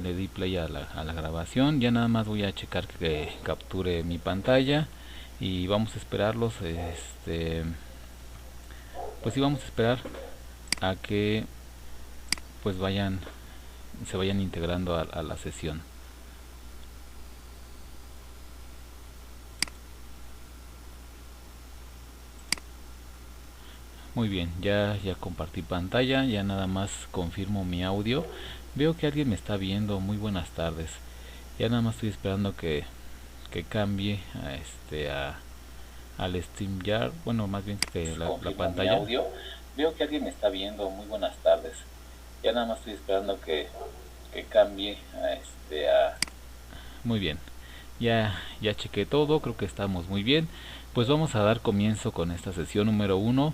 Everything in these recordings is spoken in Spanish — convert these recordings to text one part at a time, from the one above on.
le di play a la grabación. Ya nada más voy a checar que capture mi pantalla y vamos a esperarlos. Pues sí, vamos a esperar a que pues se vayan integrando a la sesión. Muy bien, ya compartí pantalla, ya nada más confirmo mi audio. Veo que alguien me está viendo. Muy buenas tardes. Ya nada más estoy esperando que cambie al StreamYard. Bueno, más bien que la pantalla. Audio. Veo que alguien me está viendo. Muy buenas tardes. Ya nada más estoy esperando que cambie Muy bien. Ya chequé todo, creo que estamos muy bien. Pues vamos a dar comienzo con esta sesión número 1.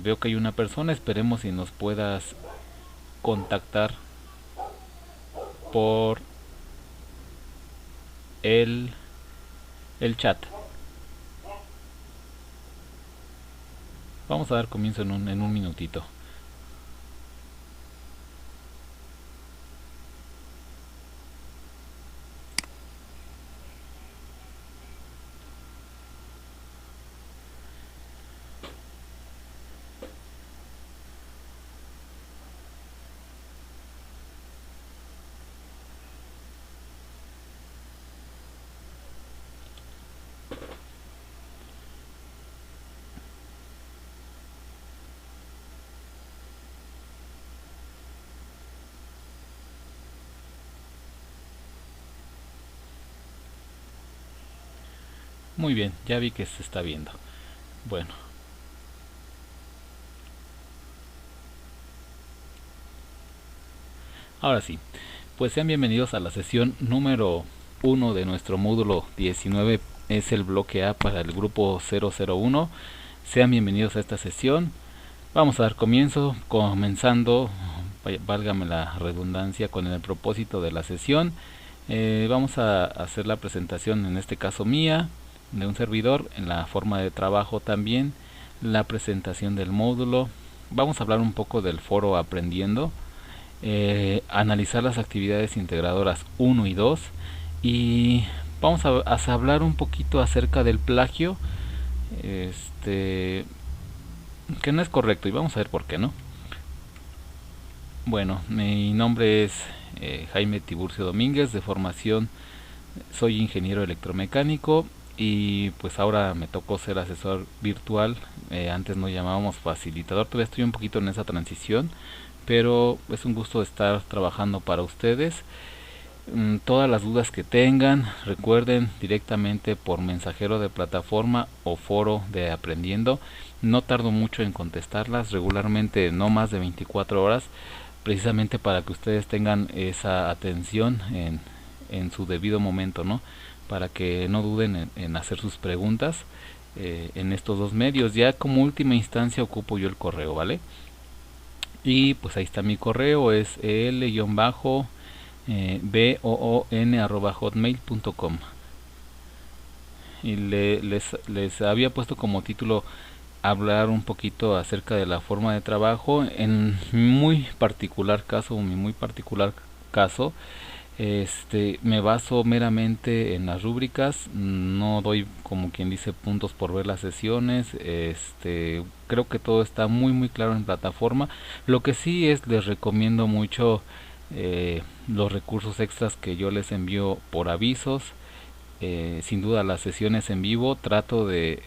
Veo que hay una persona, esperemos si nos puedas contactar por el chat. Vamos a dar comienzo en un minutito. Muy bien, ya vi que se está viendo. Bueno. Ahora sí, pues sean bienvenidos a la sesión número 1 de nuestro módulo 19. Es el bloque A para el grupo 001. Sean bienvenidos a esta sesión. Vamos a dar comienzo, comenzando, válgame la redundancia, con el propósito de la sesión. Vamos a hacer la presentación, en este caso mía, de un servidor, en la forma de trabajo también, la presentación del módulo. Vamos a hablar un poco del foro Aprendiendo, analizar las actividades integradoras 1 y 2, y vamos a hablar un poquito acerca del plagio, que no es correcto, y vamos a ver por qué, ¿no? Bueno, mi nombre es Jaime Tiburcio Domínguez. De formación soy ingeniero electromecánico, y pues ahora me tocó ser asesor virtual. Antes nos llamábamos facilitador, todavía estoy un poquito en esa transición, pero es un gusto estar trabajando para ustedes. Todas las dudas que tengan, recuerden, directamente por mensajero de plataforma o foro de Aprendiendo. No tardo mucho en contestarlas, regularmente no más de 24 horas, precisamente para que ustedes tengan esa atención en su debido momento, ¿no? Para que no duden en hacer sus preguntas en estos dos medios. Ya como última instancia ocupo yo el correo, ¿vale? Y pues ahí está mi correo, es boon@hotmail.com. Y les había puesto como título hablar un poquito acerca de la forma de trabajo. En muy particular caso, me baso meramente en las rúbricas. No doy, como quien dice, puntos por ver las sesiones. Creo que todo está muy claro en plataforma. Lo que sí es, les recomiendo mucho los recursos extras que yo les envío por avisos. Sin duda, las sesiones en vivo trato de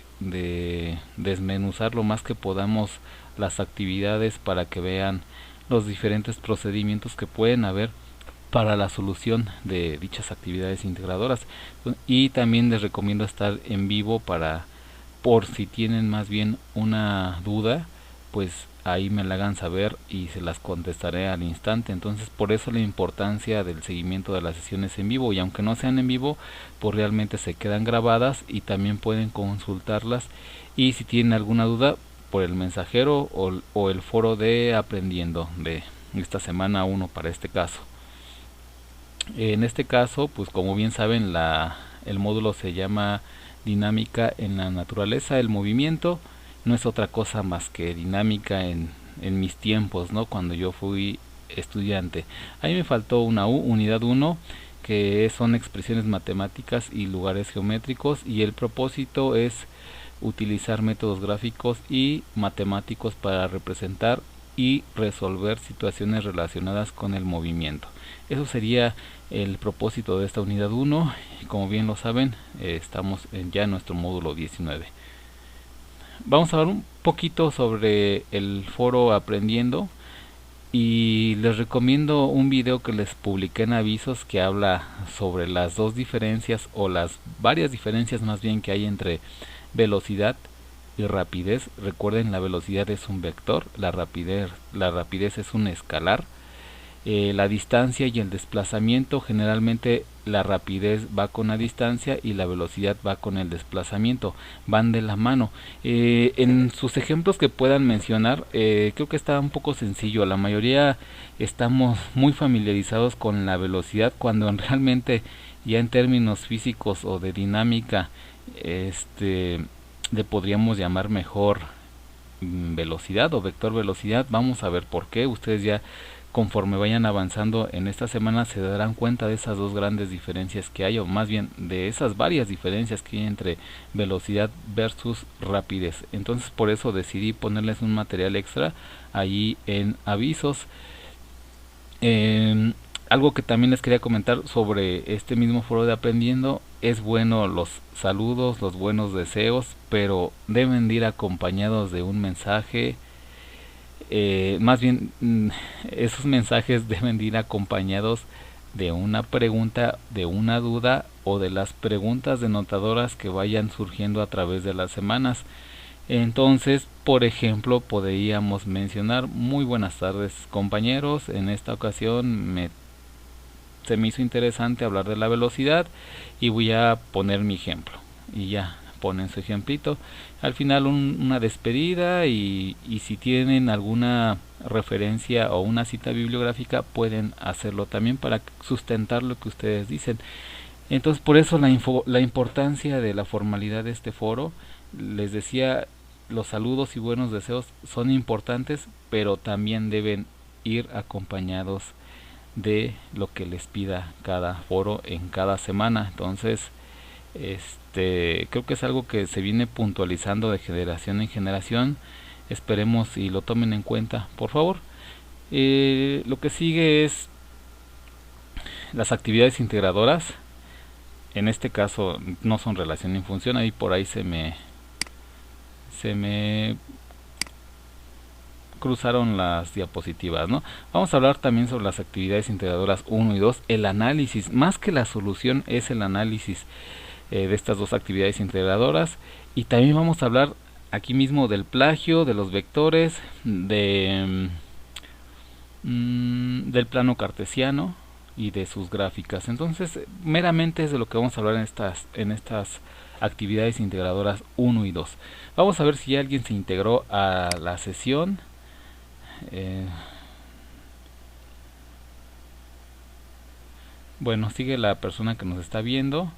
desmenuzar lo más que podamos las actividades, para que vean los diferentes procedimientos que pueden haber para la solución de dichas actividades integradoras. Y también les recomiendo estar en vivo, por si tienen más bien una duda, pues ahí me la hagan saber y se las contestaré al instante. Entonces, por eso la importancia del seguimiento de las sesiones en vivo, y aunque no sean en vivo, pues realmente se quedan grabadas y también pueden consultarlas. Y si tienen alguna duda, por el mensajero o el foro de Aprendiendo de esta semana 1 para este caso. En este caso, pues como bien saben, el módulo se llama Dinámica en la Naturaleza del Movimiento. No es otra cosa más que dinámica en mis tiempos, ¿no? Cuando yo fui estudiante. Ahí me faltó una unidad 1, que son expresiones matemáticas y lugares geométricos, y el propósito es utilizar métodos gráficos y matemáticos para representar y resolver situaciones relacionadas con el movimiento. Eso sería el propósito de esta unidad 1. Como bien lo saben, estamos ya en nuestro módulo 19. Vamos a hablar un poquito sobre el foro Aprendiendo, y les recomiendo un video que les publiqué en Avisos, que habla sobre las dos diferencias, o las varias diferencias más bien, que hay entre velocidad y rapidez. Recuerden, la velocidad es un vector, la rapidez es un escalar. La distancia y el desplazamiento, generalmente la rapidez va con la distancia y la velocidad va con el desplazamiento, van de la mano. En sus ejemplos que puedan mencionar, creo que está un poco sencillo. La mayoría estamos muy familiarizados con la velocidad, cuando realmente ya en términos físicos o de dinámica, le podríamos llamar mejor velocidad o vector velocidad. Vamos a ver por qué. Ustedes ya, conforme vayan avanzando en esta semana, se darán cuenta de esas dos grandes diferencias que hay, o más bien de esas varias diferencias que hay entre velocidad versus rapidez. Entonces, por eso decidí ponerles un material extra allí en Avisos. Algo que también les quería comentar sobre este mismo foro de Aprendiendo: es bueno los saludos, los buenos deseos, pero deben de ir acompañados de un mensaje. Más bien, esos mensajes deben de ir acompañados de una pregunta, de una duda, o de las preguntas denotadoras que vayan surgiendo a través de las semanas. Entonces, por ejemplo, podríamos mencionar: muy buenas tardes, compañeros. En esta ocasión se me hizo interesante hablar de la velocidad, y voy a poner mi ejemplo. Y ya ponen su ejemplito. Al final una despedida, y si tienen alguna referencia o una cita bibliográfica, pueden hacerlo también para sustentar lo que ustedes dicen. Entonces, por eso la importancia de la formalidad de este foro. Les decía, los saludos y buenos deseos son importantes, pero también deben ir acompañados de lo que les pida cada foro en cada semana. Entonces, creo que es algo que se viene puntualizando de generación en generación. Esperemos y lo tomen en cuenta, por favor. Lo que sigue es las actividades integradoras. En este caso no son relación y función. Ahí por ahí se me cruzaron las diapositivas, ¿no? Vamos a hablar también sobre las actividades integradoras 1 y 2, el análisis. Más que la solución, es el análisis de estas dos actividades integradoras. Y también vamos a hablar aquí mismo del plagio, de los vectores, del plano cartesiano y de sus gráficas. Entonces, meramente es de lo que vamos a hablar en estas actividades integradoras 1 y 2. Vamos a ver si alguien se integró a la sesión. Bueno, sigue la persona que nos está viendo,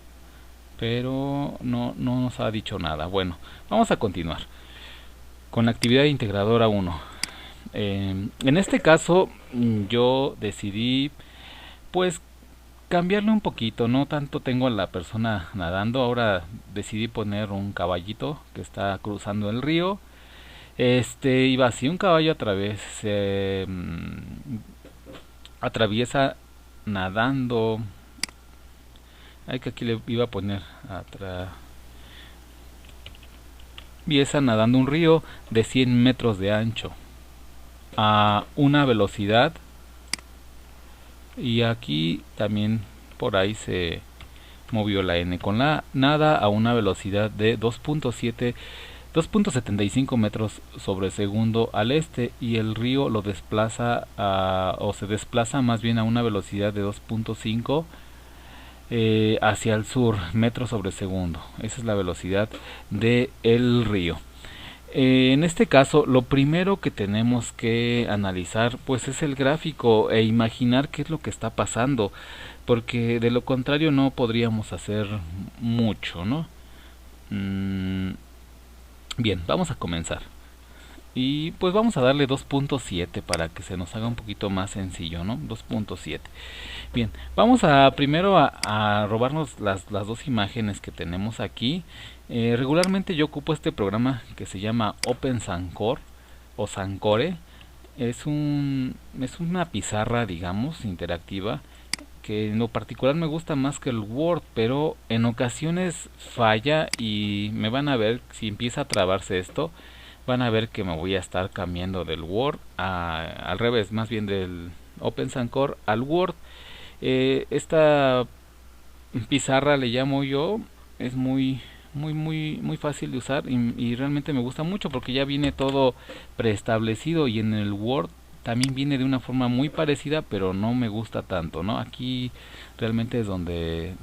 pero no nos ha dicho nada. Bueno, vamos a continuar con la actividad integradora 1. En este caso, yo decidí pues cambiarle un poquito. No tanto tengo a la persona nadando, ahora decidí poner un caballito que está cruzando el río. Iba así: un caballo atraviesa nadando. Ay, que aquí le iba a poner atraviesa nadando un río de 100 metros de ancho a una velocidad. Y aquí también por ahí se movió la n con la nada a una velocidad de 2.75 metros sobre segundo al este, y el río lo desplaza o se desplaza más bien a una velocidad de 2.5 hacia el sur metros sobre segundo. Esa es la velocidad del río. En este caso, lo primero que tenemos que analizar pues es el gráfico, e imaginar qué es lo que está pasando, porque de lo contrario no podríamos hacer mucho, ¿no? Bien, vamos a comenzar. Y pues vamos a darle 2.7 para que se nos haga un poquito más sencillo, ¿no? 2.7. Bien, vamos a primero a robarnos las dos imágenes que tenemos aquí. Regularmente yo ocupo este programa que se llama OpenSancore o Sancore. Es una pizarra, digamos, interactiva, que en lo particular me gusta más que el Word, pero en ocasiones falla y me van a ver, si empieza a trabarse esto, van a ver que me voy a estar cambiando del Word al revés, más bien del OpenSancore al Word. Esta pizarra le llamo yo, es muy fácil de usar y realmente me gusta mucho porque ya viene todo preestablecido, y en el Word también viene de una forma muy parecida, pero no me gusta tanto, ¿no? Aquí realmente es donde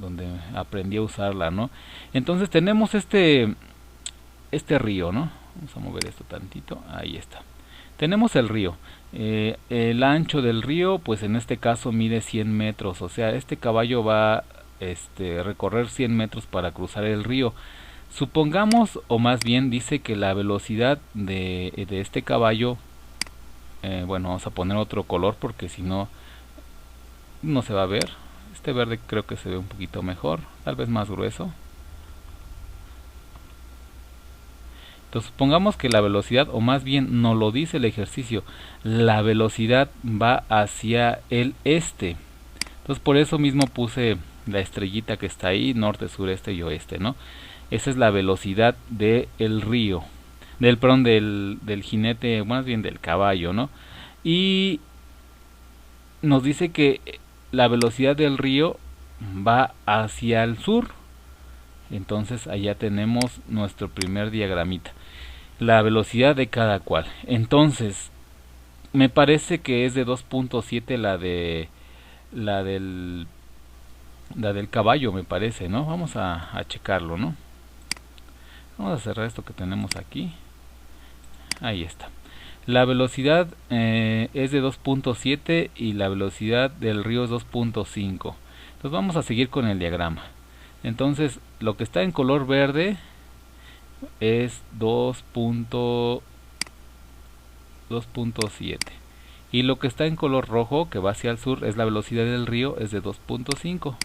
aprendí a usarla, ¿no? Entonces tenemos este río, ¿no? Vamos a mover esto tantito, ahí está. Tenemos el río. El ancho del río, pues en este caso mide 100 metros, o sea, este caballo va recorrer 100 metros para cruzar el río. Supongamos, o más bien dice que la velocidad de este caballo, bueno, vamos a poner otro color porque si no, no se va a ver. Este verde creo que se ve un poquito mejor, tal vez más grueso. Entonces supongamos que la velocidad, o más bien no lo dice el ejercicio, la velocidad va hacia el este. Entonces por eso mismo puse la estrellita que está ahí, norte, sureste y oeste, ¿no? Esa es la velocidad del río, perdón, del jinete, más bien del caballo, ¿no? Y nos dice que la velocidad del río va hacia el sur. Entonces allá tenemos nuestro primer diagramita, la velocidad de cada cual. Entonces me parece que es de 2.7 la del caballo, me parece, ¿no? Vamos a checarlo, ¿no? Vamos a cerrar esto que tenemos aquí. Ahí está. La velocidad es de 2.7 y la velocidad del río es 2.5. Entonces vamos a seguir con el diagrama. Entonces lo que está en color verde es 2.7 y lo que está en color rojo, que va hacia el sur, es la velocidad del río, es de 2.5.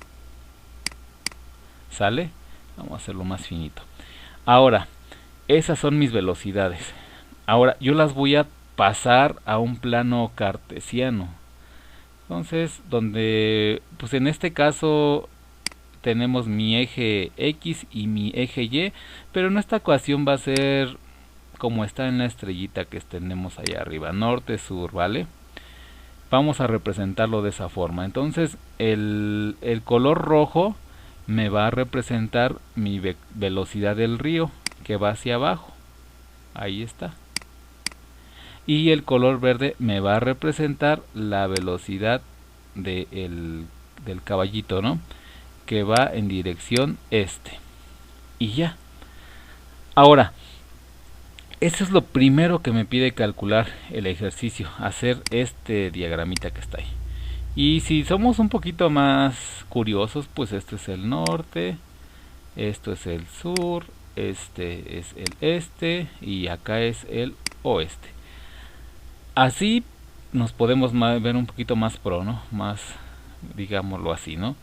¿Sale? Vamos a hacerlo más finito. Ahora, esas son mis velocidades. Ahora yo las voy a pasar a un plano cartesiano. Entonces, donde, pues en este caso tenemos mi eje X y mi eje Y, pero en esta ocasión va a ser como está en la estrellita que tenemos allá arriba, norte, sur, ¿vale? Vamos a representarlo de esa forma. Entonces, el color rojo me va a representar mi velocidad del río, que va hacia abajo. Ahí está. Y el color verde me va a representar la velocidad del caballito, ¿no? Que va en dirección este. Y ya. Ahora, eso es lo primero que me pide calcular el ejercicio, hacer este diagramita que está ahí. Y si somos un poquito más curiosos, pues esto es el norte, esto es el sur, este es el este y acá es el oeste. Así nos podemos ver un poquito más pro, ¿no? Más, digámoslo así, ¿no?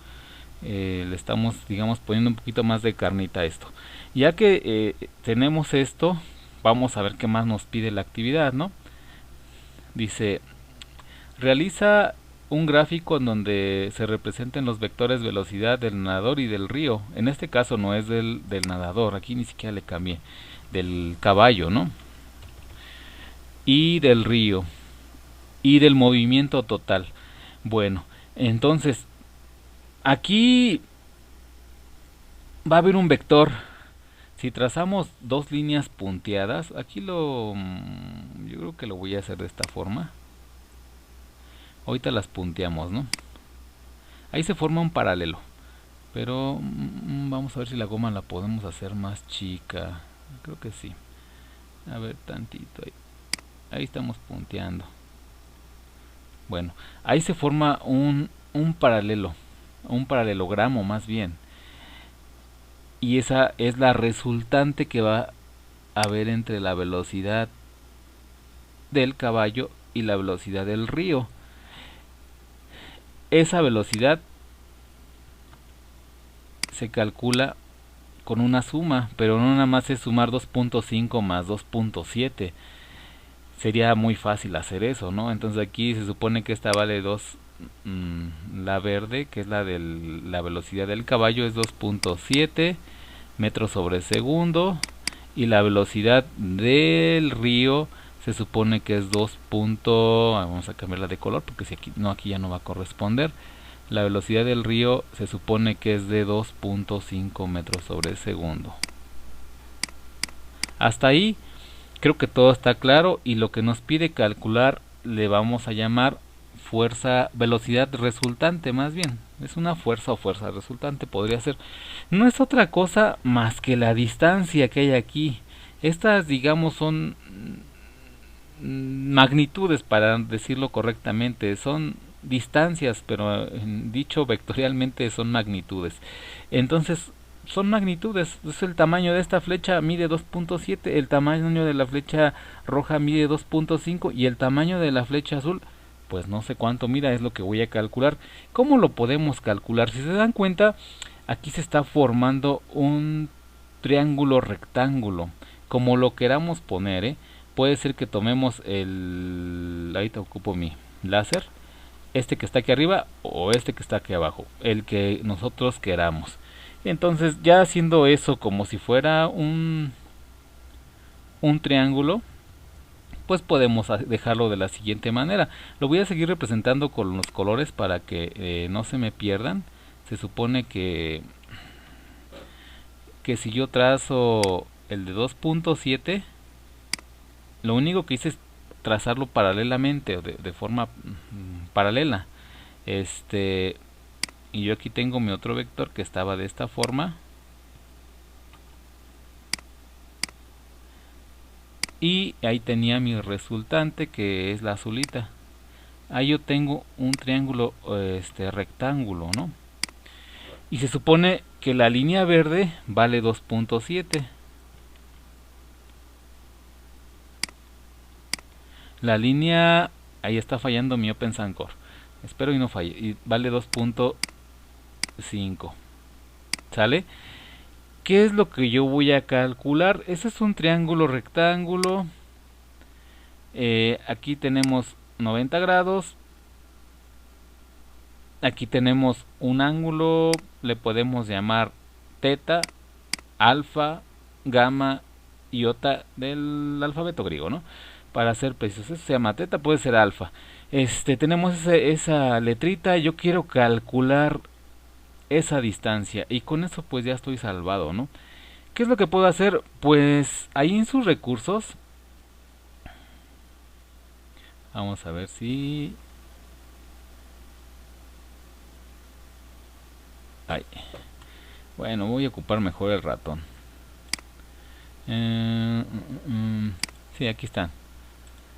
Le estamos, digamos, poniendo un poquito más de carnita a esto. Ya que tenemos esto, vamos a ver qué más nos pide la actividad, ¿no? Dice, realiza un gráfico en donde se representen los vectores velocidad del nadador y del río. En este caso no es del nadador, aquí ni siquiera le cambié, del caballo, ¿no? Y del río y del movimiento total. Bueno, entonces aquí va a haber un vector. Si trazamos dos líneas punteadas, aquí yo creo que lo voy a hacer de esta forma. Ahorita las punteamos, ¿no? Ahí se forma un paralelo. Pero vamos a ver si la goma la podemos hacer más chica. Creo que sí. A ver, tantito ahí. Ahí estamos punteando. Bueno, ahí se forma un paralelo. Un paralelogramo más bien. Y esa es la resultante que va a haber entre la velocidad del caballo y la velocidad del río. Esa velocidad se calcula con una suma, pero no nada más es sumar 2.5 más 2.7. Sería muy fácil hacer eso, ¿no? Entonces aquí se supone que esta vale 2, la verde, que es la de la velocidad del caballo, es 2.7 metros sobre segundo, y la velocidad del río se supone que es 2. Vamos a cambiarla de color porque si aquí no, aquí ya no va a corresponder. La velocidad del río se supone que es de 2.5 metros sobre segundo. Hasta ahí creo que todo está claro, y lo que nos pide calcular le vamos a llamar fuerza, velocidad resultante, más bien. Es una fuerza o fuerza resultante, podría ser. No es otra cosa más que la distancia que hay aquí. Estas, digamos, son magnitudes, para decirlo correctamente. Son distancias, pero dicho vectorialmente son magnitudes. Entonces, son magnitudes. Es el tamaño de esta flecha mide 2.7, el tamaño de la flecha roja mide 2.5 y el tamaño de la flecha azul, pues no sé cuánto mira, es lo que voy a calcular. ¿Cómo lo podemos calcular? Si se dan cuenta, aquí se está formando un triángulo rectángulo, como lo queramos poner, ¿eh? Puede ser que tomemos ahorita ocupo mi láser, este que está aquí arriba o este que está aquí abajo, el que nosotros queramos. Entonces, ya haciendo eso como si fuera un triángulo, pues podemos dejarlo de la siguiente manera. Lo voy a seguir representando con los colores para que no se me pierdan. Se supone que si yo trazo el de 2.7, lo único que hice es trazarlo paralelamente, o de forma paralela. Y yo aquí tengo mi otro vector que estaba de esta forma. Y ahí tenía mi resultante, que es la azulita. Ahí yo tengo un triángulo rectángulo, ¿no? Y se supone que la línea verde vale 2.7. La línea, ahí está fallando mi OpenSANCore. Espero y no falle. Y vale 2.5. ¿Sale? ¿Qué es lo que yo voy a calcular? Ese es un triángulo rectángulo. Aquí tenemos 90 grados. Aquí tenemos un ángulo, le podemos llamar teta, alfa, gamma, iota del alfabeto griego, ¿no? Para ser precisos, eso se llama teta, puede ser alfa. Tenemos esa letrita, yo quiero calcular esa distancia, y con eso pues ya estoy salvado, ¿no? ¿Qué es lo que puedo hacer? Pues ahí en sus recursos, vamos a ver si... Ay. Bueno, voy a ocupar mejor el ratón. Sí, aquí están.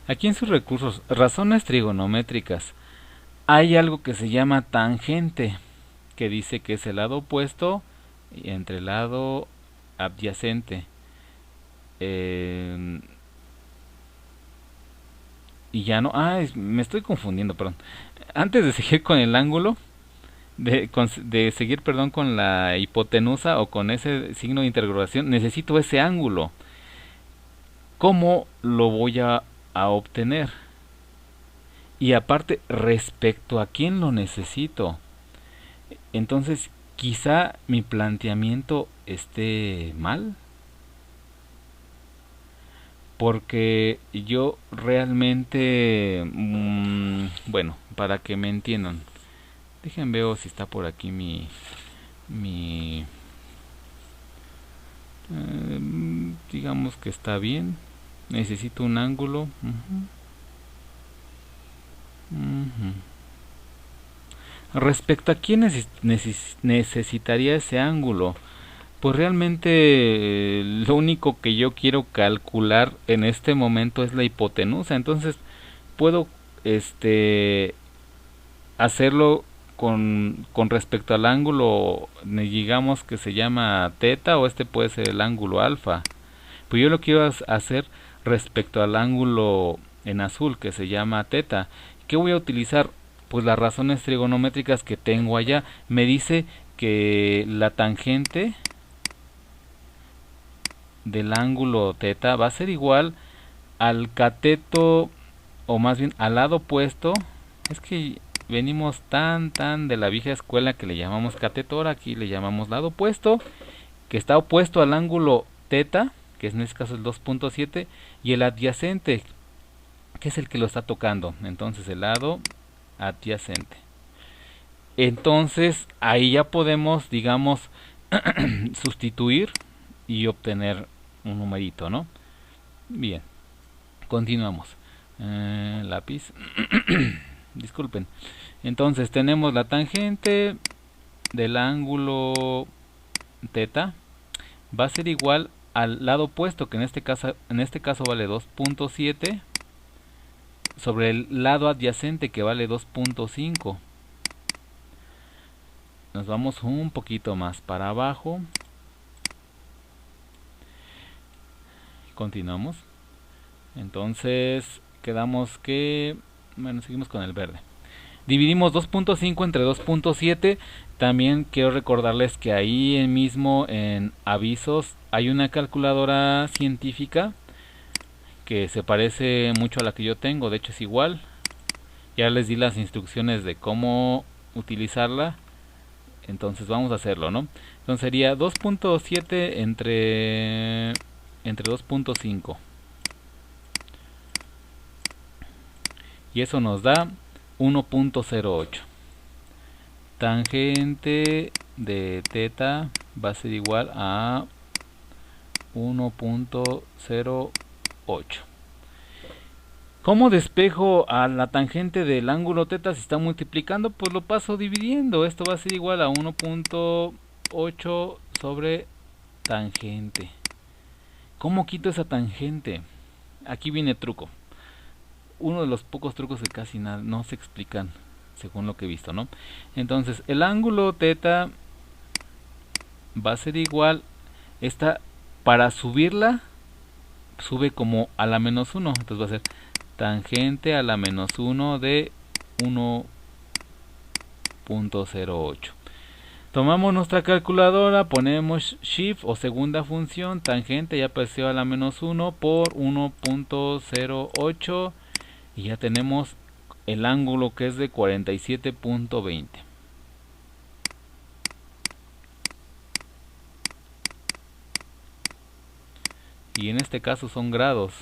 Aquí en sus recursos, razones trigonométricas, hay algo que se llama tangente, que dice que es el lado opuesto entre el lado adyacente. Y ya no... me estoy confundiendo, perdón. Antes de seguir con el ángulo, de seguir, perdón, con la hipotenusa o con ese signo de interrogación, necesito ese ángulo. ¿Cómo lo voy a obtener? Y aparte, respecto a quién lo necesito. Entonces, quizá mi planteamiento esté mal, porque yo realmente, bueno, para que me entiendan, dejen veo si está por aquí digamos que está bien. Necesito un ángulo. Respecto a quién necesitaría ese ángulo, pues realmente lo único que yo quiero calcular en este momento es la hipotenusa. Entonces puedo hacerlo con respecto al ángulo, digamos que se llama teta, o puede ser el ángulo alfa. Pues yo lo quiero hacer respecto al ángulo en azul, que se llama teta. ¿Qué voy a utilizar? Pues las razones trigonométricas que tengo allá. Me dice que la tangente del ángulo teta va a ser igual al cateto, o más bien al lado opuesto. Es que venimos tan de la vieja escuela que le llamamos cateto, ahora aquí le llamamos lado opuesto, que está opuesto al ángulo teta, que en este caso es el 2.7, y el adyacente, que es el que lo está tocando. Entonces el lado adyacente. Entonces ahí ya podemos, digamos, sustituir y obtener un numerito, ¿no? Bien, continuamos. Lápiz. Disculpen. Entonces tenemos la tangente del ángulo teta va a ser igual al lado opuesto, que en este caso vale 2.7, sobre el lado adyacente, que vale 2.5. Nos vamos un poquito más para abajo. Continuamos. Entonces quedamos que, bueno, seguimos con el verde. Dividimos 2.5 entre 2.7. También quiero recordarles que ahí mismo en avisos hay una calculadora científica que se parece mucho a la que yo tengo. De hecho es igual. Ya les di las instrucciones de cómo utilizarla. Entonces vamos a hacerlo, ¿no? Entonces sería 2.7 entre 2.5. Y eso nos da 1.08. Tangente de teta va a ser igual a 1.08. ¿Cómo despejo a la tangente del ángulo teta si está multiplicando? Pues lo paso dividiendo. Esto va a ser igual a 1.8 sobre tangente. ¿Cómo quito esa tangente? Aquí viene el truco. Uno de los pocos trucos que casi no se explican según lo que he visto, ¿no? Entonces el ángulo teta va a ser igual, para subirla sube como a la menos 1, entonces va a ser tangente a la menos 1 de 1.08. Tomamos nuestra calculadora, ponemos shift o segunda función, tangente ya apareció a la menos 1 por 1.08 y ya tenemos el ángulo, que es de 47.20. Y en este caso son grados.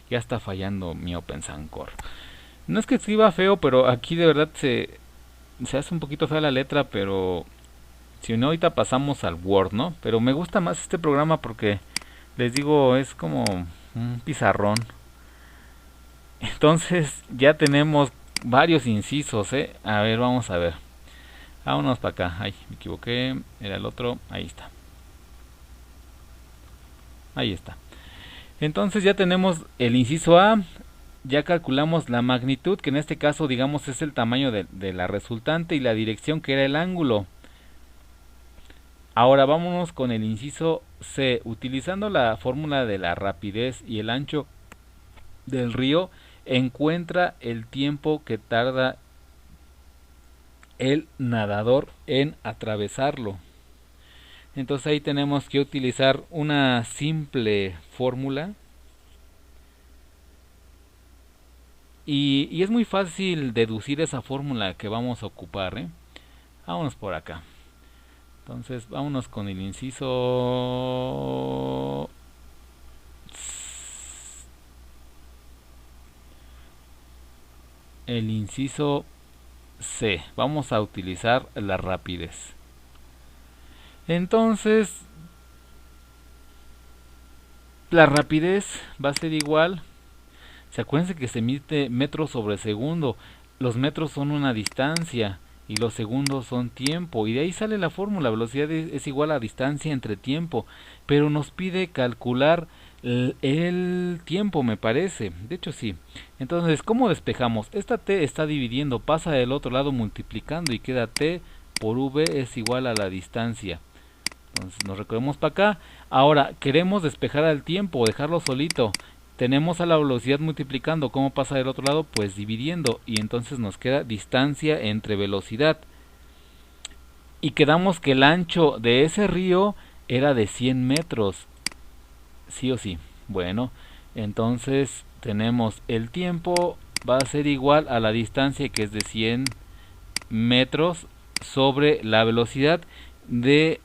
Ya está fallando mi OpenSANCore. No es que escriba feo, pero aquí de verdad se hace un poquito fea la letra, pero si no, ahorita pasamos al Word, ¿no? Pero me gusta más este programa porque, les digo, es como un pizarrón. Entonces ya tenemos varios incisos, ¿eh? A ver, vamos a ver. Vámonos para acá. Ay, me equivoqué. Era el otro. Ahí está. Ahí está. Entonces ya tenemos el inciso A. Ya calculamos la magnitud, que en este caso, digamos, es el tamaño de la resultante, y la dirección, que era el ángulo. Ahora vámonos con el inciso C. Utilizando la fórmula de la rapidez y el ancho del río, encuentra el tiempo que tarda el nadador en atravesarlo. Entonces ahí tenemos que utilizar una simple fórmula y es muy fácil deducir esa fórmula que vamos a ocupar, ¿eh? Vámonos por acá. Entonces vámonos con el inciso C. Vamos a utilizar la rapidez. Entonces la rapidez va a ser igual. Se acuérdense que se mide metros sobre segundo. Los metros son una distancia y los segundos son tiempo. Y de ahí sale la fórmula. Velocidad es igual a distancia entre tiempo. Pero nos pide calcular el tiempo, me parece. De hecho sí. Entonces, ¿cómo despejamos? Esta t está dividiendo, pasa del otro lado multiplicando y queda t por v es igual a la distancia. Entonces nos recorremos para acá. Ahora queremos despejar al tiempo, dejarlo solito. tenemos a la velocidad multiplicando. ¿Cómo pasa del otro lado? Pues dividiendo, y entonces nos queda distancia entre velocidad. Y quedamos que el ancho de ese río era de 100 metros, sí o sí. Bueno, entonces tenemos el tiempo va a ser igual a la distancia, que es de 100 metros, sobre la velocidad de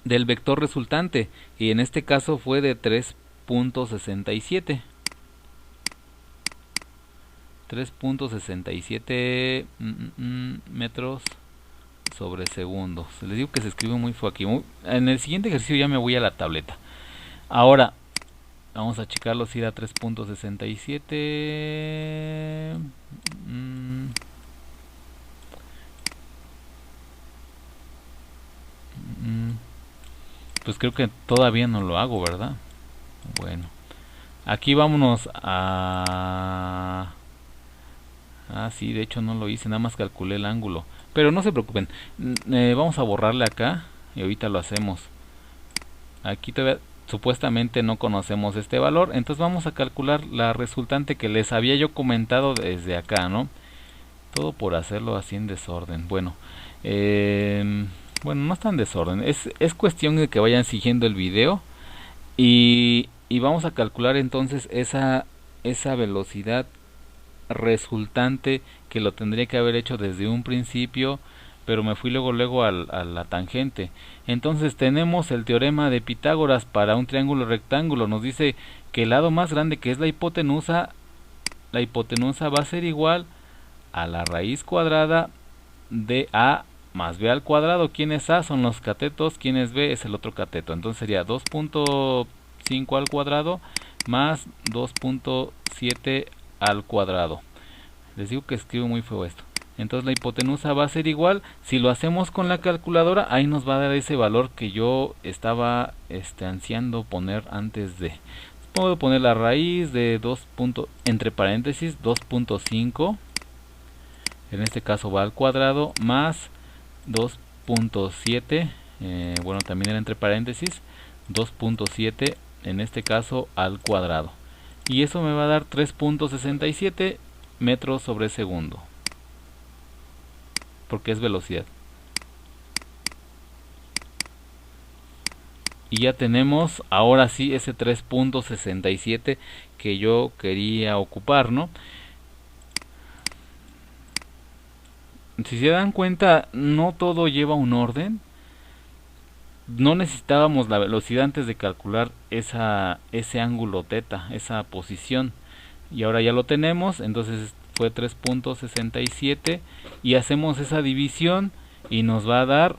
del vector resultante, y en este caso fue de 3.67 metros sobre segundos. Les digo que se escribe muy feo aquí. En el siguiente ejercicio ya me voy a la tableta. Ahora vamos a checarlo si da 3.67. Pues creo que todavía no lo hago, ¿verdad? Bueno, aquí vámonos a... Ah, sí, de hecho no lo hice, nada más calculé el ángulo. Pero no se preocupen, vamos a borrarle acá y ahorita lo hacemos. Aquí todavía supuestamente no conocemos este valor, entonces vamos a calcular la resultante que les había yo comentado desde acá, ¿no? Todo por hacerlo así en desorden. Bueno, bueno, no está en desorden, es cuestión de que vayan siguiendo el video y vamos a calcular entonces esa velocidad resultante, que lo tendría que haber hecho desde un principio, pero me fui luego a la tangente. Entonces tenemos el teorema de Pitágoras para un triángulo rectángulo. Nos dice que el lado más grande, que es la hipotenusa va a ser igual a la raíz cuadrada de A más B al cuadrado. ¿Quién es A? Son los catetos. ¿Quién es B? Es el otro cateto. Entonces sería 2.5 al cuadrado más 2.7 al cuadrado. Les digo que escribo muy feo esto. Entonces la hipotenusa va a ser igual. Si lo hacemos con la calculadora, ahí nos va a dar ese valor que yo estaba ansiando poner antes de. Puedo poner la raíz de 2. Entre paréntesis 2.5. En este caso va al cuadrado más 2.7. Bueno, también era entre paréntesis 2.7. En este caso al cuadrado. Y eso me va a dar 3.67 metros sobre segundo, porque es velocidad. Y ya tenemos ahora sí ese 3.67 que yo quería ocupar, ¿no? Si se dan cuenta, no todo lleva un orden. No necesitábamos la velocidad antes de calcular ese ángulo teta, esa posición. Y ahora ya lo tenemos, entonces fue 3.67 y hacemos esa división y nos va a dar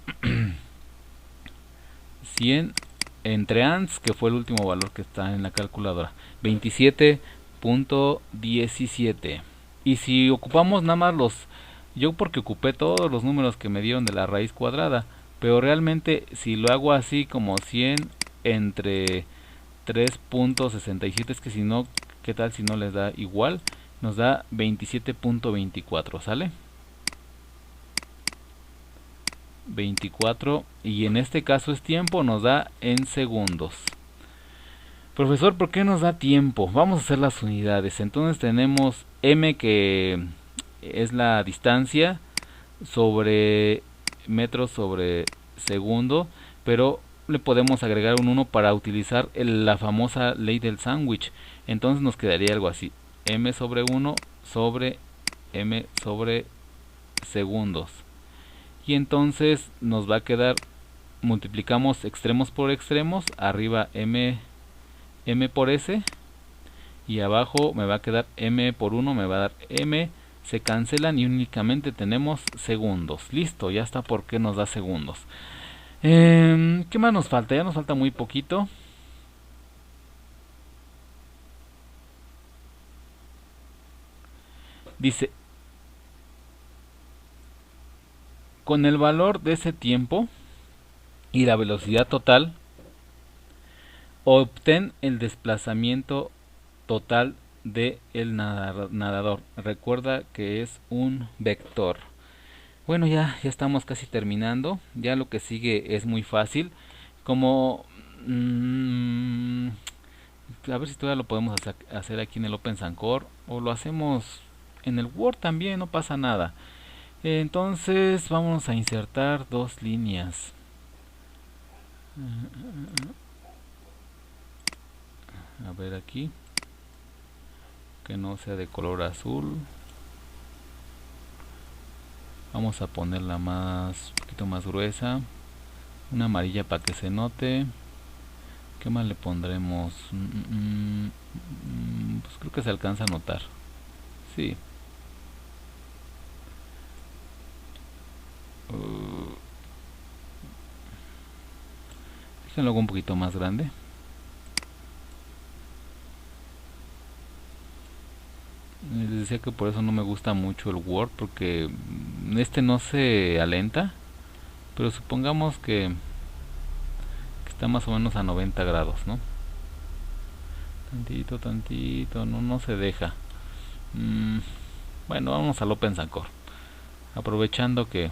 100 entre ans, que fue el último valor que está en la calculadora, 27.17. Y si ocupamos nada más yo porque ocupé todos los números que me dieron de la raíz cuadrada, pero realmente si lo hago así como 100 entre 3.67, es que si no, ¿qué tal si no les da igual? Nos da 27.24, ¿sale? 24, y en este caso es tiempo, nos da en segundos. Profesor, ¿por qué nos da tiempo? Vamos a hacer las unidades. Entonces tenemos m, que es la distancia, sobre metros sobre segundo, pero le podemos agregar un 1 para utilizar la famosa ley del sándwich. Entonces nos quedaría algo así: m sobre 1 sobre m sobre segundos. Y entonces nos va a quedar, multiplicamos extremos por extremos, arriba m por s, y abajo me va a quedar m por 1, me va a dar m, se cancelan y únicamente tenemos segundos. Listo, ya está. ¿Por qué nos da segundos? ¿Qué más nos falta? Ya nos falta muy poquito. Dice, con el valor de ese tiempo y la velocidad total, obtén el desplazamiento total de el nadador. Recuerda que es un vector. Bueno, ya estamos casi terminando. Ya lo que sigue es muy fácil. Como A ver si todavía lo podemos hacer aquí en el OpenSancore o lo hacemos en el Word también, no pasa nada. Entonces vamos a insertar dos líneas. A ver aquí, que no sea de color azul. Vamos a ponerla un poquito más gruesa, una amarilla para que se note. ¿Qué más le pondremos? Pues creo que se alcanza a notar. Sí. Déjenlo un poquito más grande. Les decía que por eso no me gusta mucho el Word, porque este no se alenta, pero supongamos que está más o menos a 90 grados, ¿no? Tantito, no se deja. Bueno, vamos al OpenSancore. Aprovechando que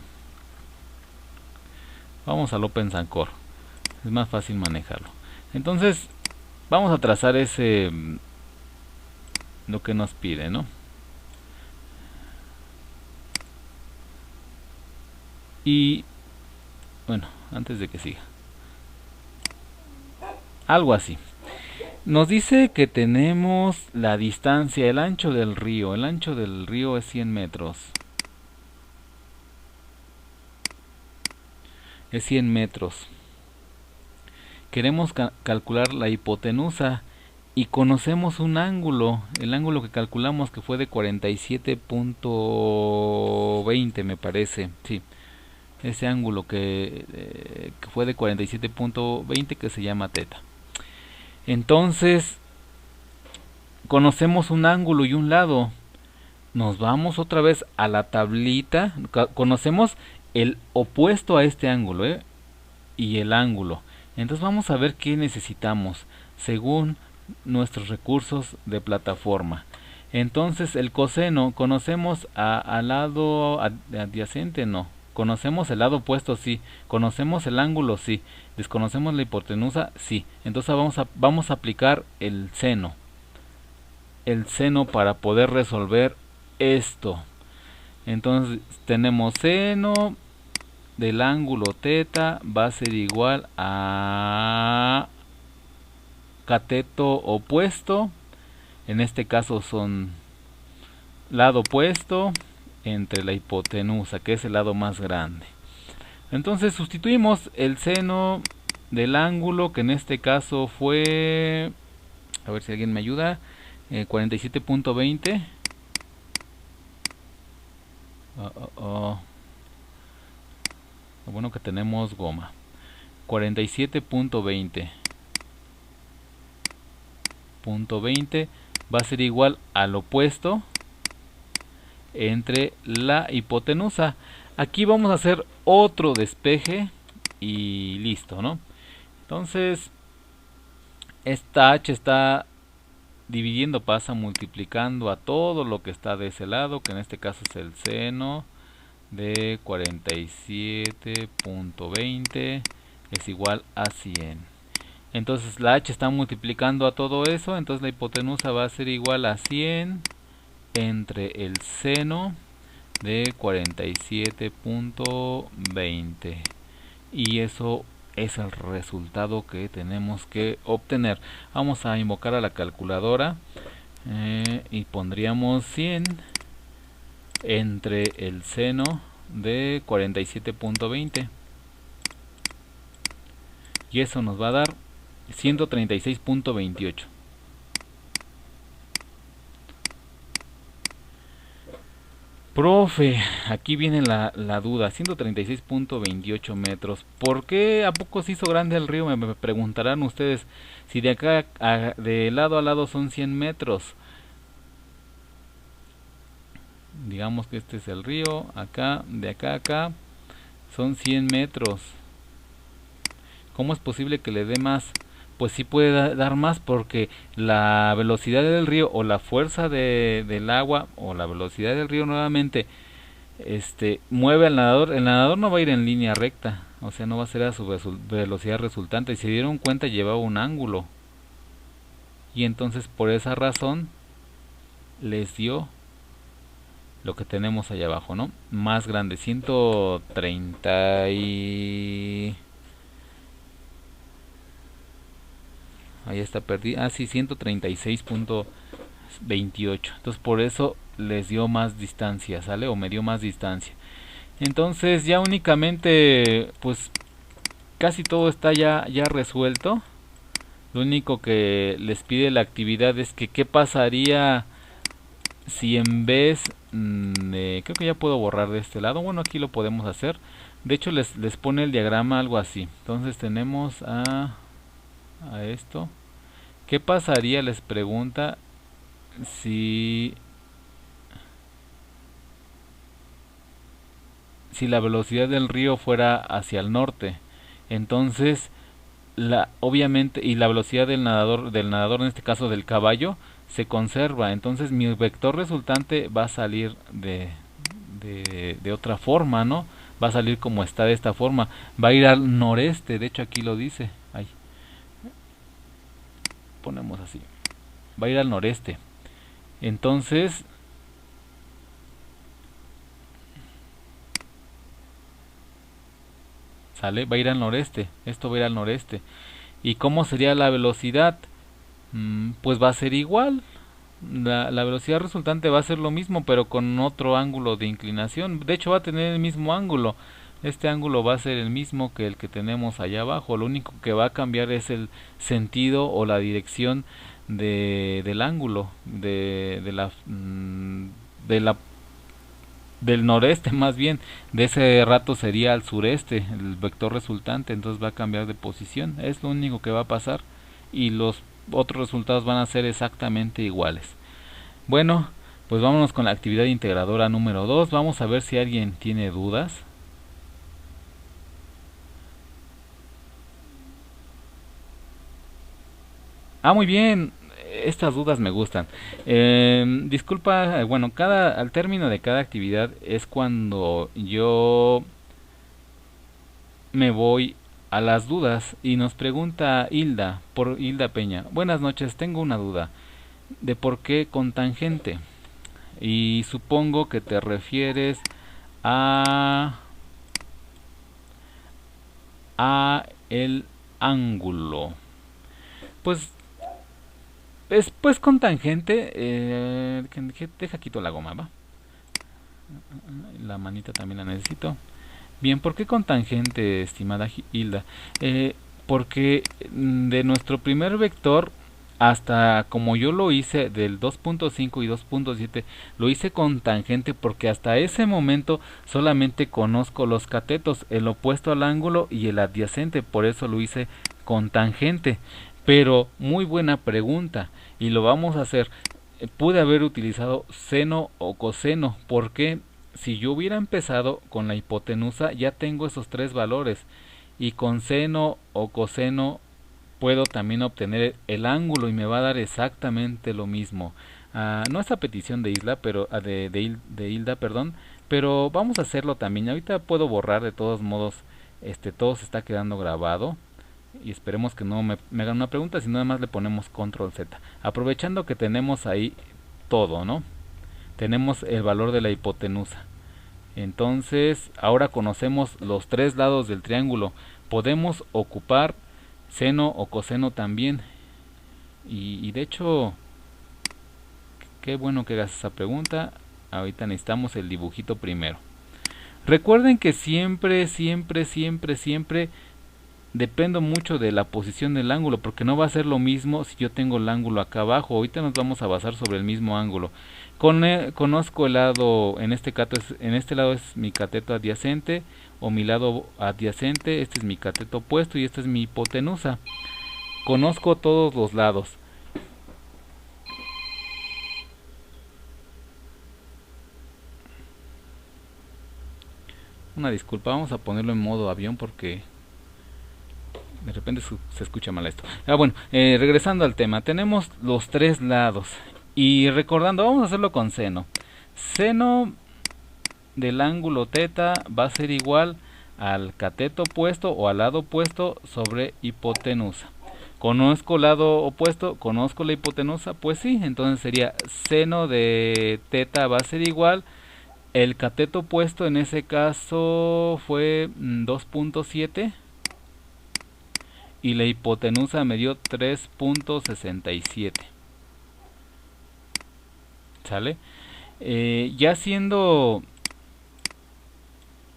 vamos al OpenSancore, es más fácil manejarlo. Entonces, vamos a trazar lo que nos pide, ¿no? Y bueno, antes de que siga, algo así. Nos dice que tenemos la distancia, el ancho del río. El ancho del río es 100 metros. Es 100 metros. Queremos calcular la hipotenusa y conocemos un ángulo. El ángulo que calculamos que fue de 47.20 me parece. Sí, ese ángulo que fue de 47.20 que se llama teta. Entonces, conocemos un ángulo y un lado. Nos vamos otra vez a la tablita. Conocemos el opuesto a este ángulo, y el ángulo. Entonces vamos a ver qué necesitamos según nuestros recursos de plataforma. Entonces el coseno, conocemos al lado adyacente, no. Conocemos el lado opuesto, sí. Conocemos el ángulo, sí. Desconocemos la hipotenusa, sí. Entonces vamos a aplicar el seno. El seno para poder resolver esto. Entonces tenemos seno del ángulo teta va a ser igual a cateto opuesto. En este caso son lado opuesto entre la hipotenusa, que es el lado más grande. Entonces sustituimos el seno del ángulo, que en este caso fue, a ver si alguien me ayuda, 47.20. Lo bueno que tenemos goma. 47.20 va a ser igual al opuesto entre la hipotenusa. Aquí vamos a hacer otro despeje y listo, ¿no? Entonces esta h está dividiendo, pasa multiplicando a todo lo que está de ese lado, que en este caso es el seno de 47.20 es igual a 100. Entonces la h está multiplicando a todo eso, entonces la hipotenusa va a ser igual a 100 entre el seno de 47.20, y eso es el resultado que tenemos que obtener. Vamos a invocar a la calculadora y pondríamos 100 entre el seno de 47.20 y eso nos va a dar 136.28. Profe, aquí viene la duda, 136.28 metros. ¿Por qué a poco se hizo grande el río? Me preguntarán ustedes. Si de acá, de lado a lado son 100 metros. Digamos que este es el río, acá, de acá a acá, son 100 metros. ¿Cómo es posible que le dé más? Pues sí puede dar más, porque la velocidad del río o la fuerza del agua o la velocidad del río nuevamente mueve al nadador. El nadador no va a ir en línea recta, o sea, no va a ser a su velocidad resultante. Si se dieron cuenta, llevaba un ángulo. y entonces por esa razón les dio lo que tenemos allá abajo, ¿no? Más grande, 130 y... ahí está perdido. Ah, sí, 136.28. Entonces por eso les dio más distancia, ¿sale? O me dio más distancia. Entonces ya únicamente, pues casi todo está ya resuelto. Lo único que les pide la actividad es que qué pasaría si en vez de... Creo que ya puedo borrar de este lado. Bueno, aquí lo podemos hacer. De hecho les pone el diagrama algo así. Entonces tenemos a esto. ¿Qué pasaría? Les pregunta si la velocidad del río fuera hacia el norte. Entonces, obviamente, y la velocidad del nadador en este caso del caballo, se conserva. Entonces mi vector resultante va a salir de otra forma, ¿no? Va a salir como está de esta forma. Va a ir al noreste, de hecho aquí lo dice. Ahí, ponemos así. Va a ir al noreste. Entonces, ¿sale? Va a ir al noreste. Esto va a ir al noreste. ¿Y cómo sería la velocidad? Pues va a ser igual. La velocidad resultante va a ser lo mismo, pero con otro ángulo de inclinación. De hecho, va a tener el mismo ángulo. Este ángulo va a ser el mismo que el que tenemos allá abajo. Lo único que va a cambiar es el sentido o la dirección del ángulo, de la del noreste más bien. De ese rato sería al sureste el vector resultante, entonces va a cambiar de posición. Es lo único que va a pasar y los otros resultados van a ser exactamente iguales. Bueno, pues vámonos con la actividad integradora número 2. Vamos a ver si alguien tiene dudas. Ah, muy bien. Estas dudas me gustan. Disculpa, bueno, al término de cada actividad es cuando yo me voy a las dudas y nos pregunta Hilda Peña. Buenas noches, tengo una duda de por qué con tangente. Y supongo que te refieres a el ángulo. Pues pues con tangente, deja quito la goma, va. La manita también la necesito. Bien, ¿por qué con tangente, estimada Hilda? Porque de nuestro primer vector hasta como yo lo hice del 2.5 y 2.7, lo hice con tangente porque hasta ese momento solamente conozco los catetos, el opuesto al ángulo y el adyacente, por eso lo hice con tangente. Pero muy buena pregunta y lo vamos a hacer. Pude haber utilizado seno o coseno, porque si yo hubiera empezado con la hipotenusa ya tengo esos tres valores y con seno o coseno puedo también obtener el ángulo y me va a dar exactamente lo mismo. No es a petición de Isla, pero de Hilda, perdón, pero vamos a hacerlo también. Ahorita puedo borrar de todos modos, todo se está quedando grabado y esperemos que no me hagan una pregunta, sino nada más le ponemos control Z. Aprovechando que tenemos ahí todo, ¿no? Tenemos el valor de la hipotenusa. Entonces, ahora conocemos los tres lados del triángulo. Podemos ocupar seno o coseno también. Y de hecho, qué bueno que hagas esa pregunta. Ahorita necesitamos el dibujito primero. Recuerden que siempre dependo mucho de la posición del ángulo, porque no va a ser lo mismo si yo tengo el ángulo acá abajo. Ahorita nos vamos a basar sobre el mismo ángulo. Conozco el lado, en este lado es mi cateto adyacente o mi lado adyacente, este es mi cateto opuesto y esta es mi hipotenusa. Conozco todos los lados. Una disculpa, vamos a ponerlo en modo avión porque de repente se escucha mal esto. Bueno, regresando al tema, tenemos los tres lados. Y recordando, vamos a hacerlo con seno. Seno del ángulo teta va a ser igual al cateto opuesto o al lado opuesto sobre hipotenusa. ¿Conozco el lado opuesto? ¿Conozco la hipotenusa? Pues sí, entonces sería seno de teta va a ser igual. El cateto opuesto en ese caso fue 2.7 y la hipotenusa me dio 3.67. ¿Sale? Ya siendo...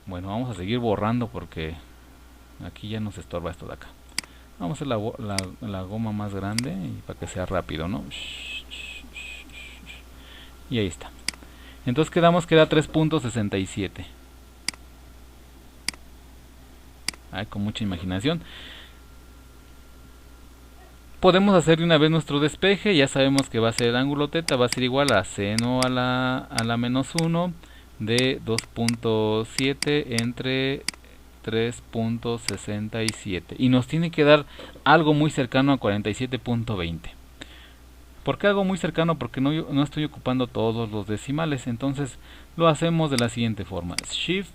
Bueno, vamos a seguir borrando porque aquí ya nos estorba esto de acá. Vamos a hacer la goma más grande y para que sea rápido, ¿no? Y ahí está. Entonces quedamos que era 3.67. Con mucha imaginación. Podemos hacer de una vez nuestro despeje. Ya sabemos que va a ser el ángulo teta, va a ser igual a seno a la menos 1 de 2.7 entre 3.67. Y nos tiene que dar algo muy cercano a 47.20. ¿Por qué algo muy cercano? Porque no estoy ocupando todos los decimales. Entonces lo hacemos de la siguiente forma. Shift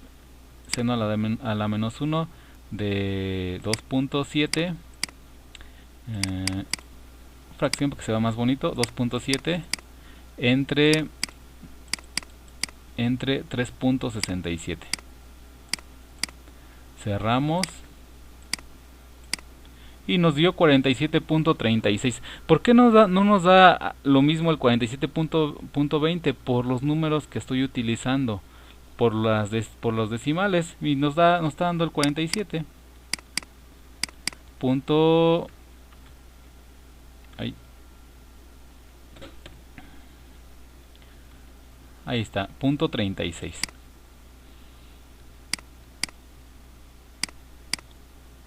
seno a la menos 1 de 2.7. Fracción porque se va más bonito. 2.7 entre 3.67. Cerramos. Y nos dio 47.36. ¿Por qué no nos da lo mismo el 47.20? Por los números que estoy utilizando. Por los decimales. Y nos está dando el 47. Punto... Ahí está, punto 36.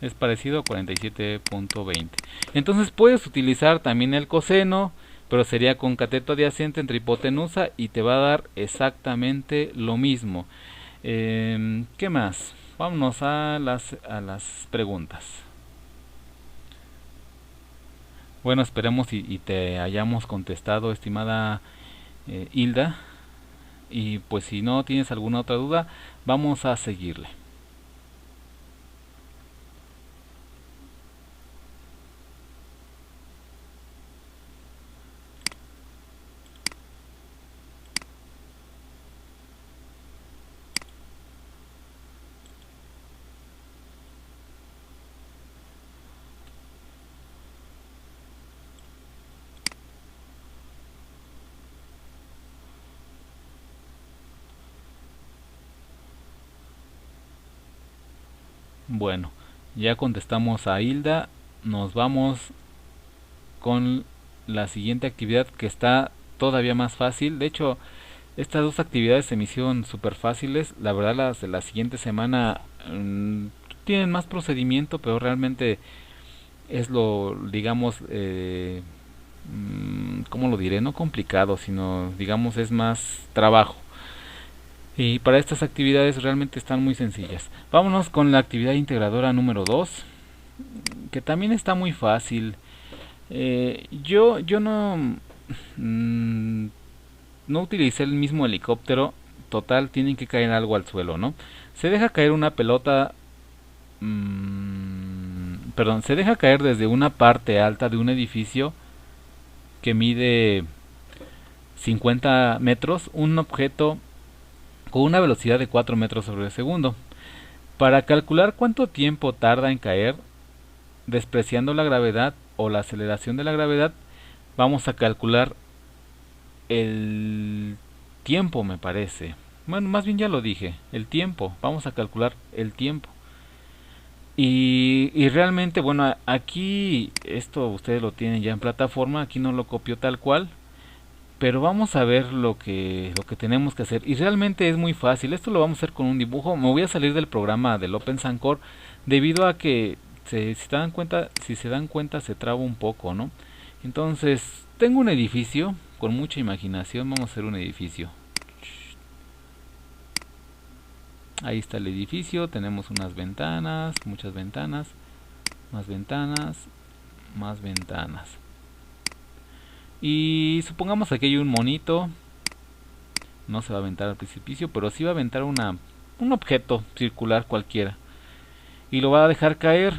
Es parecido a 47.20. Entonces puedes utilizar también el coseno, pero sería con cateto adyacente entre hipotenusa y te va a dar exactamente lo mismo. ¿Qué más? Vámonos a las preguntas. Bueno, esperemos y te hayamos contestado, estimada Hilda. Y pues si no tienes alguna otra duda, vamos a seguirle. Bueno, ya contestamos a Hilda. Nos vamos con la siguiente actividad que está todavía más fácil. De hecho, estas dos actividades se me hicieron súper fáciles. La verdad, las de la siguiente semana tienen más procedimiento, pero realmente es digamos, ¿cómo lo diré? No complicado, sino, digamos, es más trabajo. Y para estas actividades realmente están muy sencillas. Vámonos con la actividad integradora número 2, que también está muy fácil. Yo no utilicé el mismo helicóptero. Total, tienen que caer algo al suelo, ¿no? Se deja caer una pelota... perdón, se deja caer desde una parte alta de un edificio que mide 50 metros un objeto con una velocidad de 4 metros sobre segundo. Para calcular cuánto tiempo tarda en caer, despreciando la gravedad o la aceleración de la gravedad, vamos a calcular el tiempo, me parece. Bueno, más bien ya lo dije, el tiempo. Vamos a calcular el tiempo. Y realmente, bueno, aquí esto ustedes lo tienen ya en plataforma, aquí no lo copio tal cual, pero vamos a ver lo que tenemos que hacer. Y realmente es muy fácil. Esto lo vamos a hacer con un dibujo. Me voy a salir del programa del OpenSANCore debido a que si se dan cuenta se traba un poco, ¿no? Entonces, tengo un edificio con mucha imaginación. Vamos a hacer un edificio. Ahí está el edificio. Tenemos unas ventanas, muchas ventanas, más ventanas, más ventanas. Y supongamos que aquí hay un monito. No se va a aventar al precipicio, pero sí va a aventar un objeto circular cualquiera. Y lo va a dejar caer.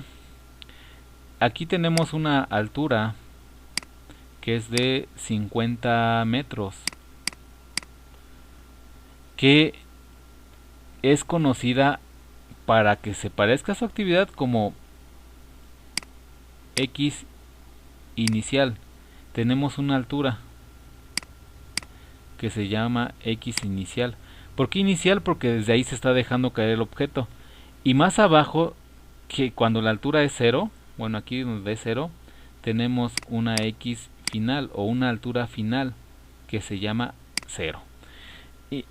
aquí tenemos una altura que es de 50 metros, que es conocida para que se parezca a su actividad como X inicial. Tenemos una altura que se llama X inicial. ¿Por qué inicial? Porque desde ahí se está dejando caer el objeto. Y más abajo, que cuando la altura es 0, bueno, aquí donde es 0, tenemos una X final o una altura final que se llama 0.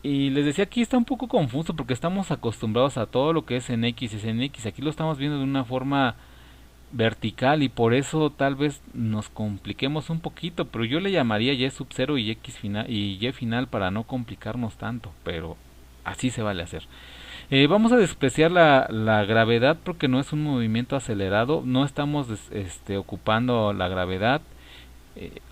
Y les decía, aquí está un poco confuso porque estamos acostumbrados a todo lo que es en X es en X. Aquí lo estamos viendo de una forma vertical y por eso tal vez nos compliquemos un poquito, pero yo le llamaría Y sub 0 y X final y Y final para no complicarnos tanto, pero así se vale hacer. Vamos a despreciar la gravedad porque no es un movimiento acelerado, no estamos ocupando la gravedad,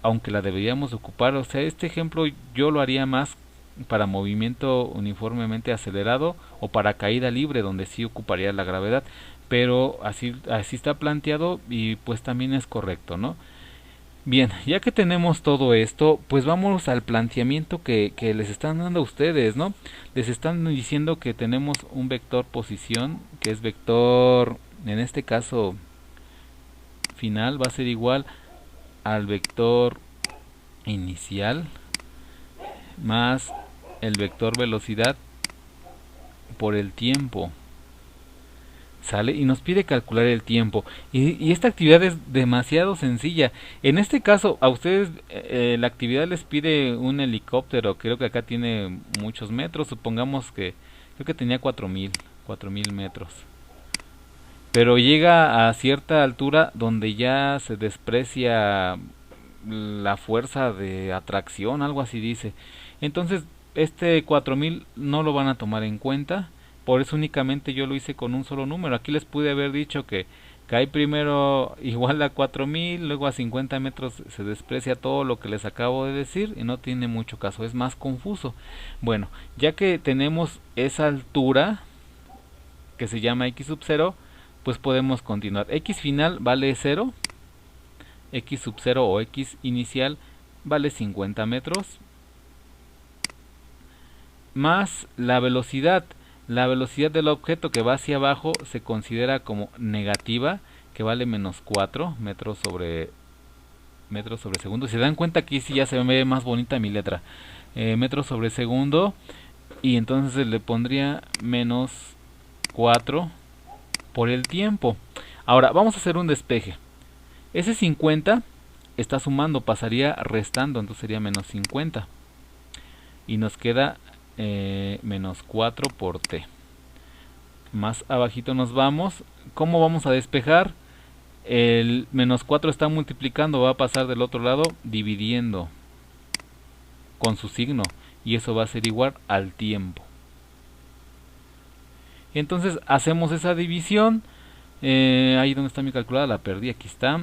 aunque la deberíamos ocupar. O sea, este ejemplo yo lo haría más para movimiento uniformemente acelerado o para caída libre, donde sí ocuparía la gravedad, pero así está planteado y pues también es correcto, ¿no? Bien, ya que tenemos todo esto, pues vamos al planteamiento que les están dando a ustedes, ¿no? Les están diciendo que tenemos un vector posición, que es vector, en este caso final, va a ser igual al vector inicial más el vector velocidad por el tiempo. ¿Sale? Y nos pide calcular el tiempo. Y esta actividad es demasiado sencilla. En este caso, a ustedes la actividad les pide un helicóptero. Creo que acá tiene muchos metros. Supongamos que creo que tenía 4000 metros. Pero llega a cierta altura donde ya se desprecia la fuerza de atracción, algo así dice. Entonces, este 4000 no lo van a tomar en cuenta. Por eso únicamente yo lo hice con un solo número. Aquí les pude haber dicho que cae primero igual a 4000, luego a 50 metros se desprecia todo lo que les acabo de decir y no tiene mucho caso, es más confuso. Bueno, ya que tenemos esa altura que se llama X sub 0, pues podemos continuar. X final vale 0, X sub 0 o X inicial vale 50 metros, más la velocidad. La velocidad del objeto que va hacia abajo se considera como negativa, que vale menos 4 metros sobre segundo. Si se dan cuenta, aquí sí ya se ve más bonita mi letra. Metros sobre segundo, y entonces le pondría menos 4 por el tiempo. Ahora vamos a hacer un despeje. Ese 50 está sumando, pasaría restando, entonces sería menos 50. Y nos queda menos 4 por t. Más abajito nos vamos. ¿Cómo vamos a despejar? El menos 4 está multiplicando, va a pasar del otro lado dividiendo con su signo, y eso va a ser igual al tiempo. Entonces hacemos esa división. Ahí donde está mi calculadora, la perdí, aquí está.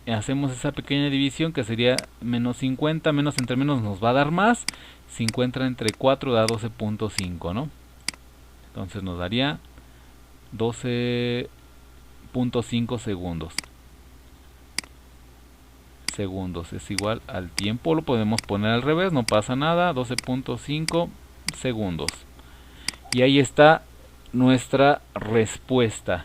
Hacemos esa pequeña división que sería menos 50, menos entre menos nos va a dar más. 50 entre 4 da 12.5, ¿no? Entonces nos daría 12.5 segundos. Segundos es igual al tiempo, lo podemos poner al revés, no pasa nada, 12.5 segundos. Y ahí está nuestra respuesta.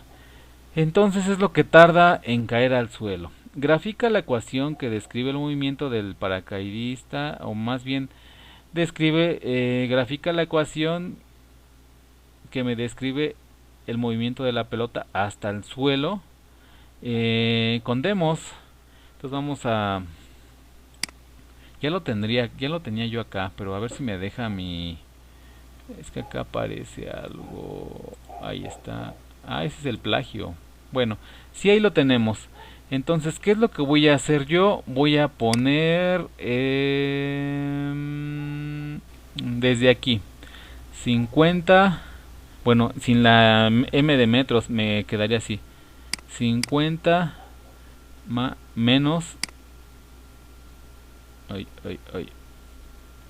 Entonces es lo que tarda en caer al suelo. Grafica la ecuación que describe el movimiento del paracaidista, o más bien grafica la ecuación que me describe el movimiento de la pelota hasta el suelo con demos. Entonces vamos a, ya lo tenía yo acá, pero a ver si me deja es que acá aparece algo, ahí está, ese es el plagio. Bueno, sí, ahí lo tenemos. Entonces, ¿qué es lo que voy a hacer yo? Voy a poner desde aquí 50, bueno, sin la m de metros me quedaría así, 50 menos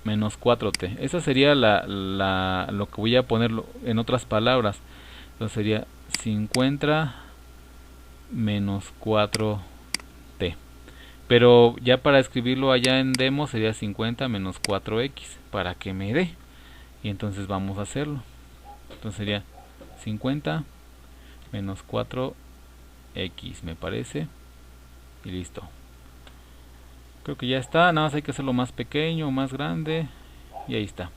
menos 4t. Esa sería lo que voy a ponerlo en otras palabras. Entonces sería 50 menos 4t. Pero ya para escribirlo allá en demo sería 50 menos 4x para que me dé. Y entonces vamos a hacerlo. Entonces sería 50 menos 4x me parece. Y listo. Creo que ya está. Nada más hay que hacerlo más pequeño o más grande. Y ahí está.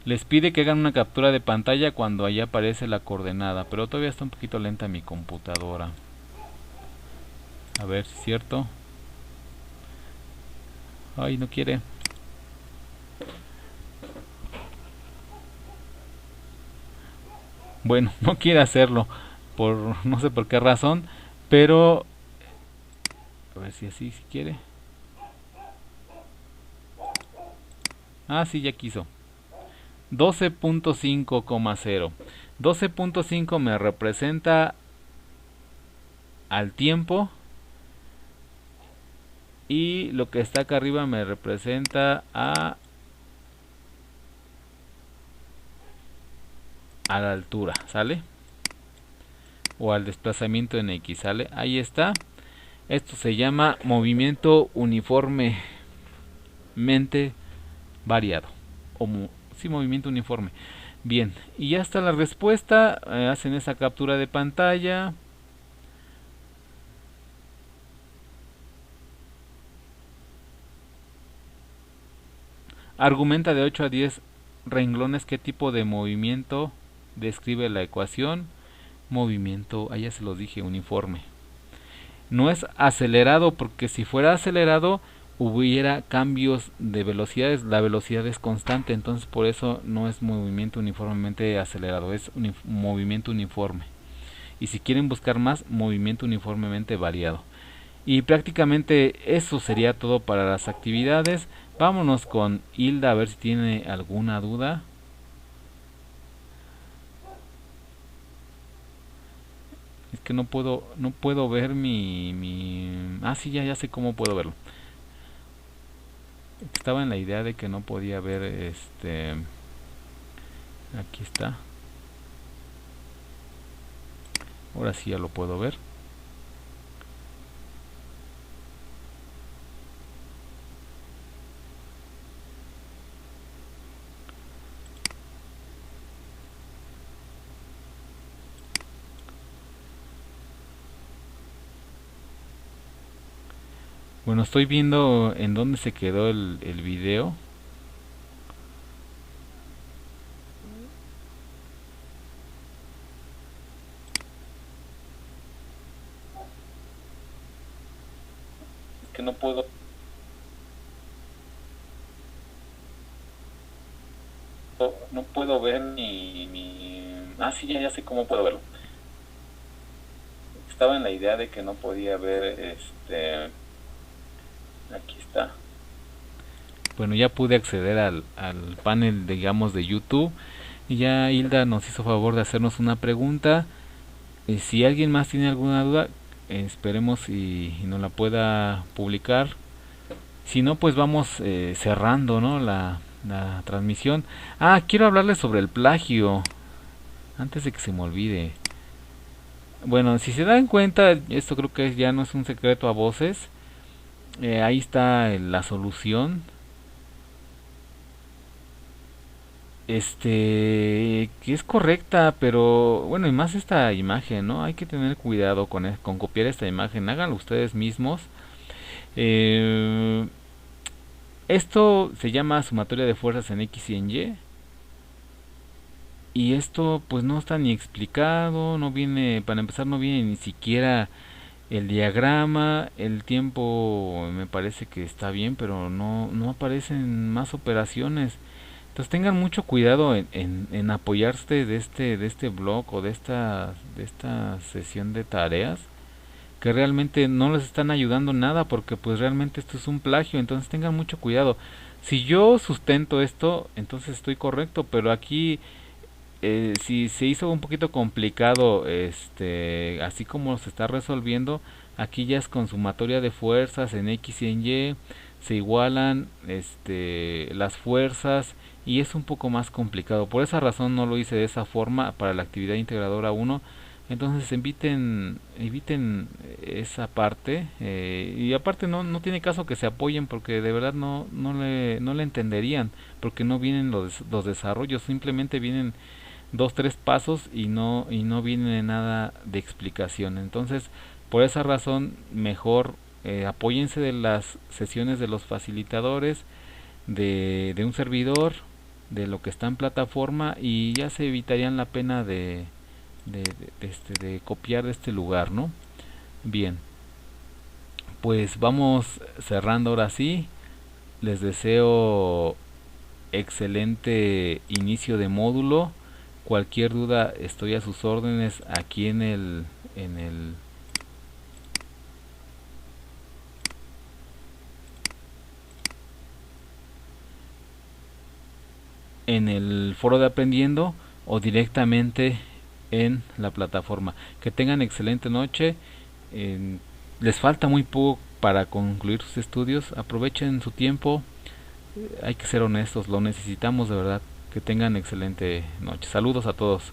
Les pide que hagan una captura de pantalla cuando ahí aparece la coordenada. Pero todavía está un poquito lenta mi computadora. A ver si es cierto. Ay, no quiere. Bueno, no quiere hacerlo. Por no sé por qué razón. Pero a ver si así si quiere. Ah, sí, ya quiso. 12.5,0. 12.5 me representa al tiempo. Y lo que está acá arriba me representa a la altura, ¿sale? O al desplazamiento en X, ¿sale? Ahí está. Esto se llama movimiento uniformemente variado. O sí, movimiento uniforme. Bien, y ya está la respuesta. Hacen esa captura de pantalla. Argumenta de 8 a 10 renglones qué tipo de movimiento describe la ecuación. Movimiento, allá se los dije, uniforme. No es acelerado porque si fuera acelerado hubiera cambios de velocidades. La velocidad es constante, entonces por eso no es movimiento uniformemente acelerado, es movimiento uniforme. Y si quieren buscar más, movimiento uniformemente variado. Y prácticamente eso sería todo para las actividades. Vámonos con Hilda a ver si tiene alguna duda. Es que no puedo ver Ah, sí, ya sé cómo puedo verlo. Estaba en la idea de que no podía ver aquí está. Ahora sí ya lo puedo ver. Bueno, estoy viendo en dónde se quedó el video. Es que no puedo ver Ah, sí, ya sé cómo puedo verlo. Estaba en la idea de que no podía ver aquí está. Bueno, ya pude acceder al panel, digamos, de YouTube. Y ya Hilda nos hizo favor de hacernos una pregunta. Si alguien más tiene alguna duda, esperemos y nos la pueda publicar. Si no, pues vamos cerrando, ¿no? la transmisión. Ah, quiero hablarles sobre el plagio. Antes de que se me olvide. Bueno, si se dan cuenta, esto creo que ya no es un secreto a voces. Ahí está la solución. Que es correcta, pero bueno, y más esta imagen, ¿no? Hay que tener cuidado con copiar esta imagen. Háganlo ustedes mismos. Esto se llama sumatoria de fuerzas en X y en Y. Y esto pues no está ni explicado, no viene, para empezar no viene ni siquiera el diagrama, el tiempo me parece que está bien, pero no aparecen más operaciones. Entonces tengan mucho cuidado en apoyarse de este blog o de esta sesión de tareas que realmente no les están ayudando nada porque pues realmente esto es un plagio, entonces tengan mucho cuidado. Si yo sustento esto, entonces estoy correcto, pero aquí si se hizo un poquito complicado, así como se está resolviendo, aquí ya es con sumatoria de fuerzas en X y en Y, se igualan las fuerzas y es un poco más complicado. Por esa razón no lo hice de esa forma para la actividad integradora uno. Entonces eviten esa parte, y aparte no tiene caso que se apoyen porque de verdad no le entenderían, porque no vienen los desarrollos, simplemente vienen dos tres pasos y no viene nada de explicación. Entonces por esa razón mejor apóyense de las sesiones de los facilitadores, de un servidor, de lo que está en plataforma, y ya se evitarían la pena de copiar de este lugar, ¿no? Bien, pues vamos cerrando ahora sí. Les deseo excelente inicio de módulo. Cualquier duda estoy a sus órdenes aquí en el foro de aprendiendo o directamente en la plataforma. Que tengan excelente noche. Les falta muy poco para concluir sus estudios. Aprovechen su tiempo. Hay que ser honestos, lo necesitamos de verdad. Que tengan excelente noche. Saludos a todos.